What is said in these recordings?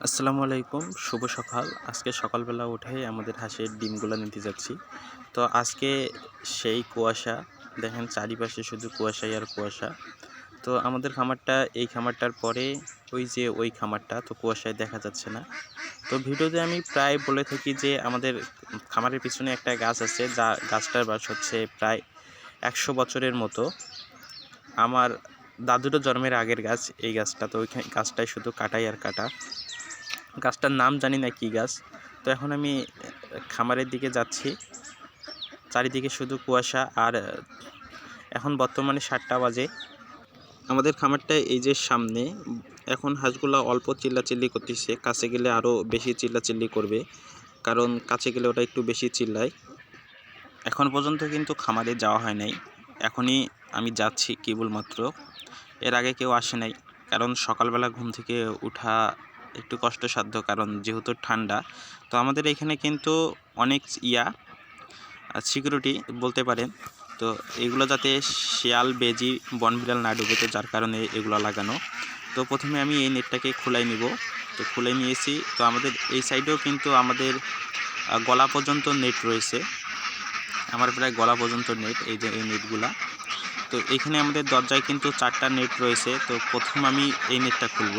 আসসালামু আলাইকুম, শুভ সকাল। আজকে সকালবেলা উঠেই আমাদের হাঁসের ডিমগুলো নিতে যাচ্ছি। তো আজকে সেই কুয়াশা, দেখেন চারিপাশে শুধু কুয়াশাই আর কুয়াশা। তো আমাদের খামারটা, এই খামারটার পরে ওই যে ওই খামারটা, তো কুয়াশায় দেখা যাচ্ছে না। তো ভিডিওতে আমি প্রায় বলে থাকি যে আমাদের খামারের পিছনে একটা গাছ আছে, যা গাছটার বয়স হচ্ছে প্রায় 100 বছরের মতো। আমার দাদুরও জন্মের আগের গাছ এই গাছটা। তো ওইখানে গাছটায় শুধু কাটাই আর কাটা। গাছটার নাম জানি না কী গাছ। তো এখন আমি খামারের দিকে যাচ্ছি। চারিদিকে শুধু কুয়াশা আর এখন বর্তমানে 7টা বাজে। আমাদের খামারটা এই যে সামনে। এখন হাঁসগুলো অল্প চিল্লাচিল্লি করতেছে, কাছে গেলে আরও বেশি চিল্লাচিল্লি করবে, কারণ কাছে গেলে ওটা একটু বেশি চিল্লায়। এখন পর্যন্ত কিন্তু খামারে যাওয়া হয় নাই, এখনই আমি যাচ্ছি কেবলমাত্র। এর আগে কেউ আসে নাই, কারণ সকালবেলা ঘুম থেকে উঠা একটু কষ্টসাধ্য, কারণ যেহেতু ঠান্ডা। তো আমাদের এখানে কিন্তু অনেক সিকিউরিটি বলতে পারেন। তো এগুলো যাতে শিয়াল, বেজি, বনবিড়াল না ডুবে, তো যার কারণে এগুলো লাগানো। তো প্রথমে আমি এই নেটটাকে খুলাই নিব। তো খুলে নিয়েছি। তো আমাদের এই সাইডেও কিন্তু আমাদের গলা পর্যন্ত নেট রয়েছে। আমার প্রায় গলা পর্যন্ত নেট, এই যে এই নেটগুলা। তো এখানে আমাদের দরজায় কিন্তু 4টা নেট রয়েছে। তো প্রথম আমি এই নেটটা খুলব।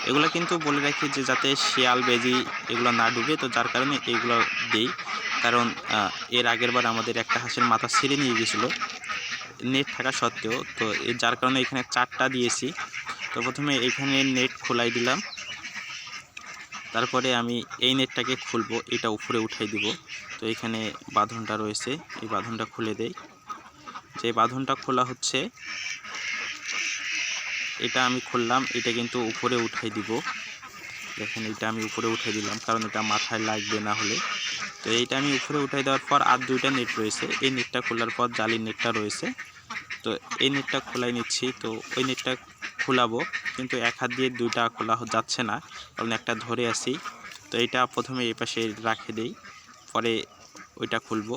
এগুলো কিন্তু বলে রাখি যে যাতে শিয়াল, বেজি এগুলো না ডুবে, তো যার কারণে এইগুলো দেই। কারণ এর আগের বার আমাদের একটা হাঁসের মাথা ছিঁড়ে নিয়ে গেছিলো নেট থাকা সত্ত্বেও। তো যার কারণে এখানে 4টা দিয়েছি। তো প্রথমে এইখানে নেট খোলাই দিলাম, তারপরে আমি এই নেটটাকে খুলবো, এটা উপরে উঠাই দিব। তো এখানে বাঁধনটা রয়েছে, এই বাঁধনটা খুলে দেই। যে বাঁধনটা খোলা হচ্ছে, এটা আমি খুললাম, এটা কিন্তু উপরে উঠাই দিব। দেখেন, এটা আমি উপরে উঠে দিলাম, কারণ এটা মাথায় লাগবে না হলে। তো এইটা আমি উপরে উঠাই দেওয়ার পর আর 2টা নেট রয়েছে, এই নেটটা খোলার পর জালির নেটটা রয়েছে। তো এই নেটটা খোলাই নিচ্ছি। তো ওই নেটটা খোলাবো, কিন্তু এক হাত দিয়ে 2টা খোলা যাচ্ছে না, কারণ একটা ধরে আছি। তো এইটা প্রথমে এই পাশে রাখে দেই, পরে ওইটা খুলবো।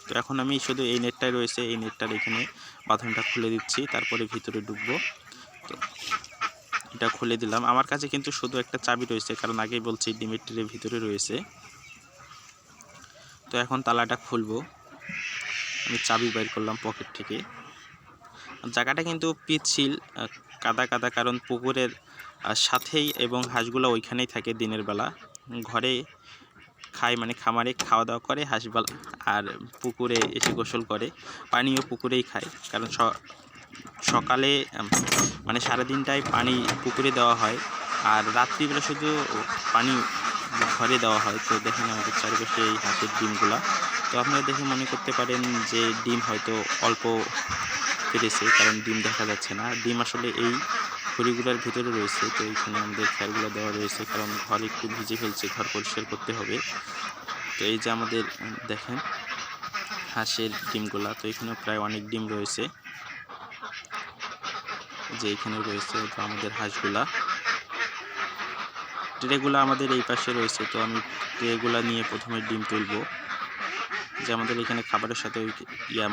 তো এখন আমি শুধু এই নেটটাই রয়েছে, এই নেটটার এখানে বাঁধনটা খুলে দিচ্ছি, তারপরে ভিতরে ঢুকবো। তো এটা খুলে দিলাম। আমার কাছে কিন্তু শুধু একটা চাবি রয়েছে, কারণ আগেই বলছি ডিমের ট্রের ভিতরে রয়েছে। তো এখন তালাটা খুলবো, আমি চাবি বের করলাম পকেট থেকে। জায়গাটা কিন্তু পিচ্ছিল, কাদা কাদা, কারণ পুকুরের সাথেই, এবং হাঁসগুলো ওইখানেই থাকে দিনের বেলা। ঘরে খায়, মানে খামারে খাওয়া দাওয়া করে হাঁসগুলো, আর পুকুরে এসে গোসল করে, পানিও পুকুরেই খায়। কারণ সকালে মানে সারাদিনটাই পানি পুকুরে দেওয়া হয়, আর রাত্রিবেলা শুধু পানি ঘরে দেওয়া হয়। তো দেখেন আমাদের চারিপাশে এই হাঁসের ডিমগুলা। তো আপনারা দেখে মনে করতে পারেন যে ডিম হয়তো অল্প পেরেছে, কারণ ডিম দেখা যাচ্ছে না। ডিম আসলে এই খড়িগুলোর ভিতরে রয়েছে। তো এইখানে আমাদের খ্যারগুলো দেওয়া রয়েছে, কারণ ঘর একটু ভিজে ফেলছে, ঘর পরিষ্কার করতে হবে। তো এই যে আমাদের দেখেন হাঁসের ডিমগুলা, তো এখানেও প্রায় অনেক ডিম রয়েছে, যে এখানে রয়েছে। তো আমাদের হাঁসগুলা, ট্রেগুলো আমাদের এই পাশে রয়েছে। তো আমি ট্রেগুলা নিয়ে প্রথমে ডিম তুলব। যে আমাদের এখানে খাবারের সাথে ওই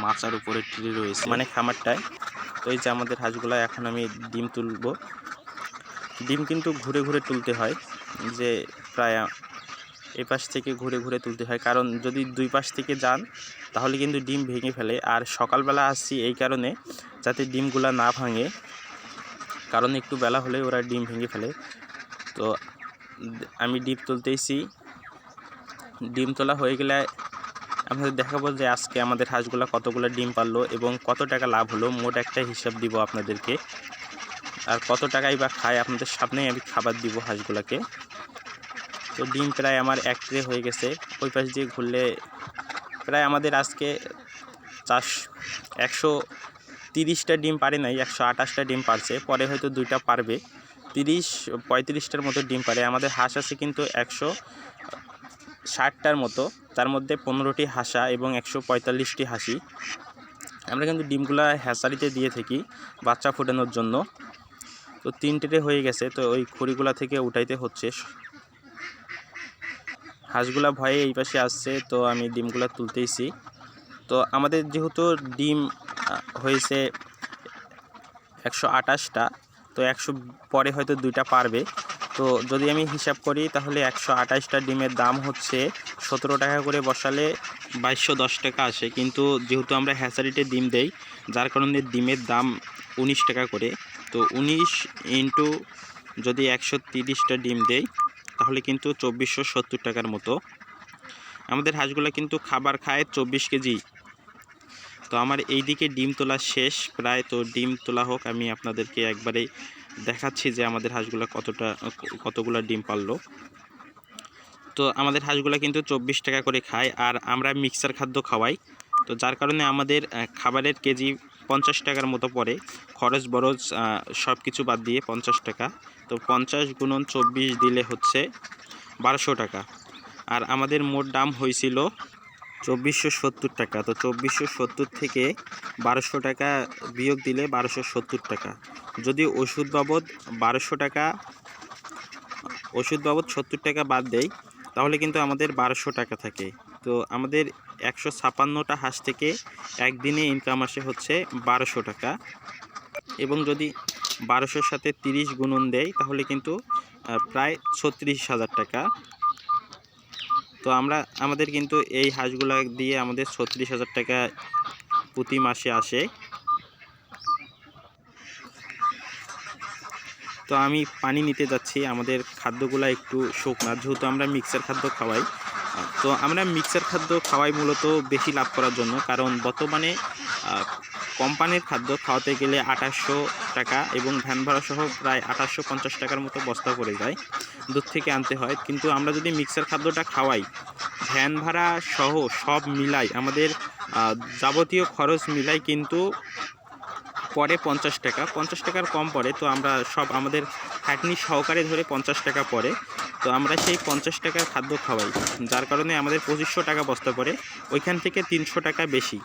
মাচার উপরে ট্রে রয়েছে, মানে খামারটায়। তো এই যে আমাদের হাঁসগুলা, এখন আমি ডিম তুলব। ডিম কিন্তু ঘুরে ঘুরে তুলতে হয়, যে প্রায় এই পাশ থেকে ঘুরে ঘুরে তুলতে হয়, কারণ যদি 2 পাশ থেকে যান তাহলে কিন্তু ডিম ভেঙে ফেলে। আর সকালবেলা আসছি এই কারণে, যাতে ডিমগুলা না ভাঙে, কারণ একটু বেলা হলে ওরা ডিম ভেঙে ফেলে। তো আমি ডিম তুলতেইছি। ডিম তোলা হয়ে গেলে আপনাদের দেখাবো যে আজকে আমাদের হাঁসগুলা কতগুলো ডিম পারলো এবং কত টাকা লাভ হলো। মোট একটা হিসাব দিব আপনাদেরকে, আর কত টাকাই বা খায় আপনাদের সামনেই আমি খাবার দিব হাঁসগুলাকে। তো ডিম প্রায় আমার 1 ট্রে হয়ে গেছে। ওই পাশ দিয়ে ঘুরলে প্রায় আমাদের আজকে 130টা ডিম পারে নাই, 128টা ডিম পারছে। পরে হয়তো 2টা পারবে, 30-35টার মতো ডিম পারে। আমাদের হাঁস আছে কিন্তু 160টার মতো, তার মধ্যে 15টি হাঁসা এবং 145টি হাঁসি। আমরা কিন্তু ডিমগুলা হ্যাচারিতে দিয়ে থাকি বাচ্চা ফোটানোর জন্য। তো 3 ট্রে হয়ে গেছে। তো ওই খড়িগুলা থেকে উঠাইতে হচ্ছে। হাঁসগুলা ভয়ে এই পাশে আসছে, তো আমি ডিমগুলা তুলতেইছি। তো আমাদের যেহেতু ডিম হয়েছে 128টা, তো 100 পরে হয়তো 2টা পারবে। তো যদি আমি হিসাব করি তাহলে 128টা ডিমের দাম হচ্ছে 17 টাকা করে বসালে 2210 টাকা আসে। কিন্তু যেহেতু আমরা হ্যাচারিতে ডিম দেই, যার কারণে ডিমের দাম 19 টাকা করে। তো 19 ইন্টু যদি 130টা ডিম দেই তাহলে কিন্তু 2470 টাকার মতো। আমাদের হাঁসগুলো কিন্তু খাবার খায় 24 কেজি। তো আমার এই দিকে ডিম তোলা শেষ প্রায়। তো ডিম তোলা হোক, আমি আপনাদেরকে একবারে দেখাচ্ছি যে আমাদের হাঁসগুলো কতগুলো ডিম পারলো। তো আমাদের হাঁসগুলো কিন্তু 24 টাকা করে খায়, আর আমরা মিক্সার খাদ্য খাওয়াই। তো যার কারণে আমাদের খাবারের কেজি 50 টাকার মতো পড়ে, খরচ বরচ সব কিছু বাদ দিয়ে 50 টাকা। তো 50 গুণন 24 দিলে হচ্ছে 1200 টাকা। আর আমাদের মোট দাম হয়েছিল 2470 টাকা। তো 2470 থেকে 1200 টাকা বিয়োগ দিলে 1270 টাকা। যদি ওষুধ বাবদ 70 টাকা বাদ দেয় তাহলে কিন্তু আমাদের 1200 টাকা থাকে। তো আমাদের 156টা হাঁস থেকে একদিনে ইনকাম আসে হচ্ছে 1200 টাকা। এবং যদি 1200-র সাথে 30 গুণন দেয় তাহলে কিন্তু প্রায় 36,000 টাকা। তো আমাদের কিন্তু এই হাঁসগুলা দিয়ে আমাদের 36,000 টাকা প্রতি মাসে আসে। তো আমি পানি নিতে যাচ্ছি, আমাদের খাদ্যগুলা একটু শুকনা, যেহেতু আমরা মিক্সার খাদ্য খাওয়াই। তো আমরা মিক্সার খাদ্য খাওয়াই মূলত বেশি লাভ করার জন্য, কারণ বর্তমানে কোম্পানির খাদ্য খাওয়াতে গেলে 2800 টাকা এবং ভ্যান ভাড়া সহ প্রায় 2850 টাকার মতো বস্তা পড়ে যায়, দূর থেকে আনতে হয়। কিন্তু আমরা যদি মিক্সার খাদ্যটা খাওয়াই, ভ্যান ভাড়া সহ সব মিলাই আমাদের যাবতীয় খরচ মিলাই কিন্তু পরে 50 টাকা, 50 টাকার কম পড়ে। তো আমরা সব আমাদের খাটনি সহকারে ধরে 50 টাকা পড়ে। তো আমরা সেই 50 টাকার খাদ্য খাওয়াই, যার কারণে আমাদের 2500 টাকা বস্তা পড়ে, ওইখান থেকে 300 টাকা বেশি।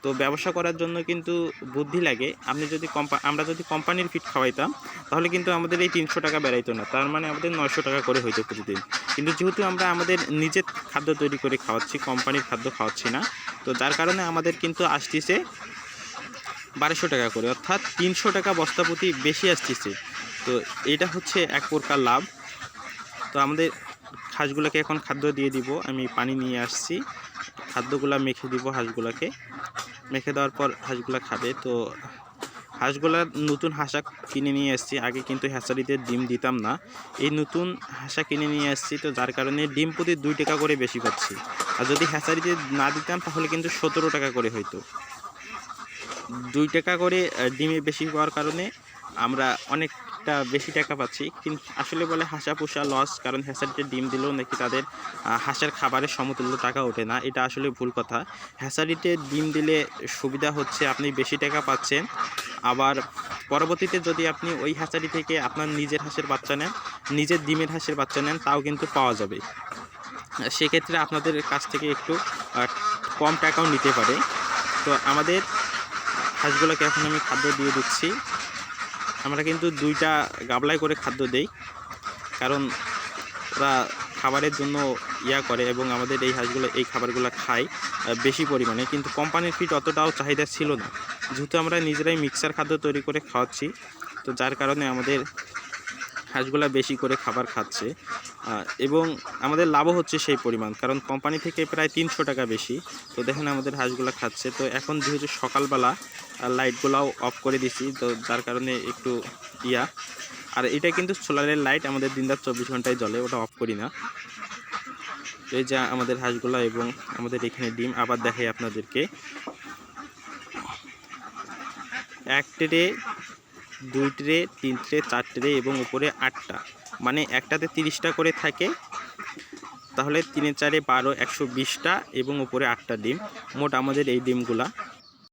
তো ব্যবসা করার জন্য কিন্তু বুদ্ধি লাগে। আমরা যদি কোম্পানির ফিড খাওয়াইতাম তাহলে কিন্তু আমাদের এই 300 টাকা বেড়াইতো না, তার মানে আমাদের 900 টাকা করে হইতো প্রতিদিন। কিন্তু যেহেতু আমরা আমাদের নিজের খাদ্য তৈরি করে খাওয়াচ্ছি, কোম্পানির খাদ্য খাওয়াচ্ছি না, তো যার কারণে আমাদের কিন্তু আসতেছে 1200 টাকা করে, অর্থাৎ 300 টাকা বস্তা প্রতি বেশি আসতেছে। তো এটা হচ্ছে এক প্রকার লাভ। তো আমাদের হাঁসগুলোকে এখন খাদ্য দিয়ে দিব। আমি পানি নিয়ে আসছি, খাদ্যগুলা মেখে দিব হাঁসগুলোকে। মেখে দেওয়ার পর হাঁসগুলা খাবে। তো হাঁসগুলার নতুন হাঁসা কিনে নিয়ে আসছি, আগে কিন্তু হ্যাচারিতে ডিম দিতাম না, এই নতুন হাঁসা কিনে নিয়ে আসছি। তো যার কারণে ডিম প্রতি 2 টাকা করে বেশি পাচ্ছি। আর যদি হ্যাচারিতে না দিতাম তাহলে কিন্তু 17 টাকা করে হইতো। 2 টাকা করে ডিমে বেশি পাওয়ার কারণে আমরা অনেকটা বেশি টাকা পাচ্ছি। কিন্তু আসলে বলে হাঁসা পোষা লস, কারণ হ্যাচারিতে ডিম দিলেও নাকি তাদের হাঁসের খাবারের সমতুল্য টাকা ওঠে না। এটা আসলে ভুল কথা। হ্যাচারিতে ডিম দিলে সুবিধা হচ্ছে আপনি বেশি টাকা পাচ্ছেন, আবার পরবর্তীতে যদি আপনি ওই হ্যাচারি থেকে আপনার নিজের হাঁসের বাচ্চা নেন, নিজের ডিমের হাঁসের বাচ্চা নেন, তাও কিন্তু পাওয়া যাবে। সেক্ষেত্রে আপনাদের কাছ থেকে একটু কম টাকাও নিতে পারে। তো আমাদের হাঁসগুলোকে এখন আমি খাদ্য দিয়ে দিচ্ছি। আমরা কিন্তু 2টা গাবলায় করে খাদ্য দেই, কারণ ওরা খাবারের জন্য করে এবং আমাদের এই হাঁসগুলো এই খাবারগুলো খায় বেশি পরিমাণে। কিন্তু কোম্পানির ফিড অতটাও চাহিদা ছিল না, যেহেতু আমরা নিজেরাই মিক্সার খাদ্য তৈরি করে খাওয়াচ্ছি। তো যার কারণে আমাদের হাঁসগুলা বেশি করে খাবার খাচ্ছে এবং আমাদের লাভও হচ্ছে সেই পরিমাণ, কারণ কোম্পানি থেকে প্রায় 300 টাকা বেশি। তো দেখেন আমাদের হাঁসগুলা খাচ্ছে। তো এখন যেহেতু সকালবেলা লাইটগুলাও অফ করে দিছি, তো যার কারণে একটু আর এটা কিন্তু সোলারের লাইট, আমাদের দিনরাত 24 ঘন্টায় জ্বলে, ওটা অফ করি না। এই যে আমাদের হাঁসগুলা এবং আমাদের এখানে ডিম আবার দেখাই আপনাদেরকে। 1 ট্রে, 2 ট্রে, 3 ট্রে, 4 ট্রে এবং উপরে 8টা, মানে একটাতে 30টা করে থাকে। তাহলে 3 4 12 120টা এবং উপরে 8টা ডিম। মোট আমাদের এই ডিমগুলা